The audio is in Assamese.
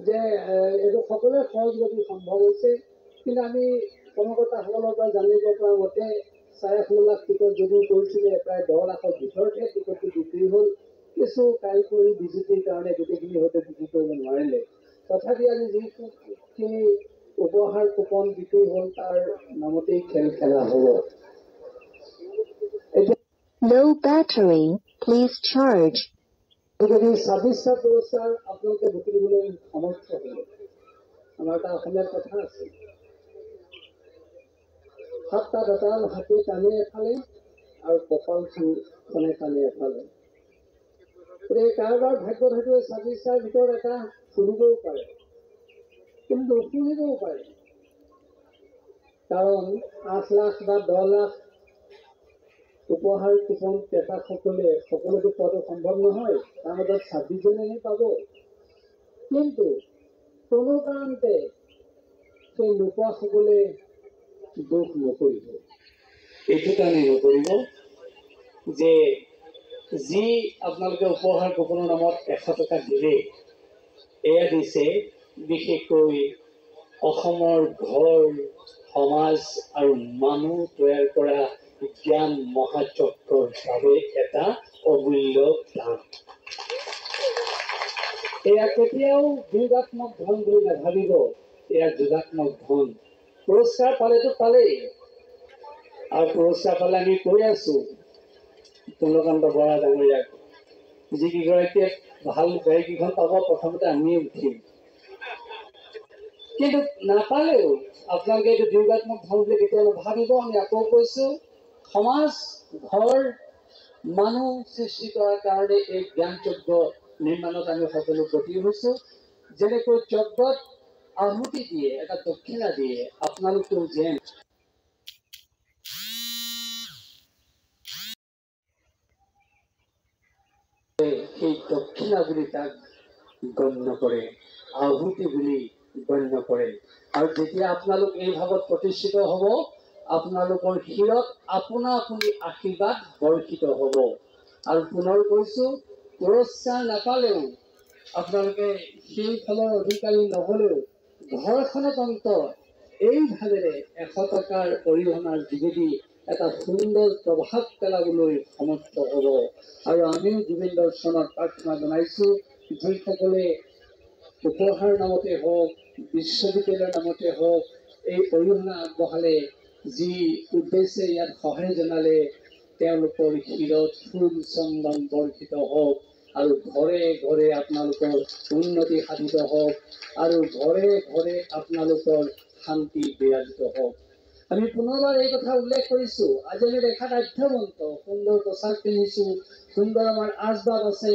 যে এইটো সকলোৱে সহজগতি সম্ভৱ হৈছে। কিন্তু আমি কৰ্মকৰ্তাসকলৰ পৰা জানিব পৰা মতে 9.5 লাখ টিকট যদিও কৰিছিলে, প্ৰায় 10 লাখৰ ভিতৰতহে টিকটটো বিক্ৰী হ'ল। কিছু কাৰিকৰী বিজুতিৰ কাৰণে গোটেইখিনি হয়তো বিক্ৰী কৰিব নোৱাৰিলে। তথাপি আজি যিখিনি উপহাৰ কুপন বিক্ৰী হ'ল তাৰ নামতেই খেল খেলা হ'ব। Low battery, please charge. যদি 26টা পুৰস্কাৰ আপোনালোকে বুটলিবলৈ সমৰ্থ হ'ব, আমাৰ এটা অসমীয়াত কথা আছে, 7টা বেটাল হাতী টানে এফালে আৰু কপালখনে টানে এফালে। গতিকে কাৰোবাৰ ভাগ্যত হয়তো 26টাৰ ভিতৰত এটা ফুলিবও পাৰে, কিন্তু নুফুলিবও পাৰে। কাৰণ 8 লাখ বা 10 লাখ উপহাৰ কুপন ক্ৰেতাসকলে সকলোকে পোৱাটো সম্ভৱ নহয়। তাৰ মাজত 26 জনেহে পাব। কিন্তু কোনো কাৰণতে সেই নোপোৱাসকলে দুখ নকৰিব। এইটো কাৰণে নকৰিব যে যি আপোনালোকে উপহাৰ কুপনৰ নামত 100 টকা দিলে, এয়া দিছে বিশেষকৈ অসমৰ ঘৰ, সমাজ আৰু মানুহ তৈয়াৰ কৰা জ্ঞান মহাচক্ৰৰ বাবে এটা অমূল্য দান। এয়া কেতিয়াও যোগাত্মক ধন বুলি নাভাবিব, এয়া যোগাত্মক ধন। পুৰস্কাৰ পালেতো পালেই, আৰু পুৰস্কাৰ পালে আমি কৈ আছো তুলকান্ত বৰা ডাঙৰীয়াক, যিকেইগৰাকীয়ে ভাল গাড়ীকেইখন পাব প্ৰথমতে আমিয়ে উঠিম। কিন্তু নাপালেও আপোনালোকে এইটো যোগাত্মক ধন বুলি কেতিয়া নাভাবিব। আমি আকৌ কৈছো, সমাজ, ঘৰ, মানুহ সৃষ্টি কৰাৰ কাৰণে এই জ্ঞানযজ্ঞ নিৰ্মাণত আমি সকলো ব্ৰতী হৈছো। যেনেকৈ যজ্ঞত আহুতি দিয়ে, এটা দক্ষিণা দিয়ে, আপোনালোকেও যেন সেই দক্ষিণা বুলি তাক গণ্য কৰে, আহুতি বুলি গণ্য কৰে। আৰু যেতিয়া আপোনালোক এই ভাৱত প্ৰতিষ্ঠিত হ'ব, আপোনালোকৰ শিৰত আপোনা আপুনি আশীৰ্বাদ বৰ্ষিত হ'ব। আৰু পুনৰ কৈছো, পুৰস্কাৰ নাপালেও, আপোনালোকে সেই ফলৰ অধিকাৰী নহ'লেও ঘৰখনত অন্তত এই ভাৱেৰে 100 টকাৰ অৰিহণাৰ যোগেদি এটা সুন্দৰ প্ৰভাৱ পেলাবলৈ সমৰ্থ হ'ব। আৰু আমিও গোবিন্দ দৰ্শনত প্ৰাৰ্থনা জনাইছো, যিসকলে উপহাৰ নামতে হওক, বিশ্ববিদ্যালয়ৰ নামতে হওক এই অৰিহণা আগবঢ়ালে, যি উদ্দেশ্যে ইয়াত সহায় জনালে, তেওঁলোকৰ শিৰত ফুল চন্দন বৰ্ষিত হওক, আৰু ঘৰে ঘৰে আপোনালোকৰ উন্নতি সাধিত হওক, আৰু ঘৰে ঘৰে আপোনালোকৰ শান্তি বিৰাজিত হওক। আমি পুনৰবাৰ এই কথা উল্লেখ কৰিছো, আজি আমি দেখাত আধ্যৱন্ত, সুন্দৰ পোচাক পিন্ধিছো, সুন্দৰ আমাৰ আচবাব আছে,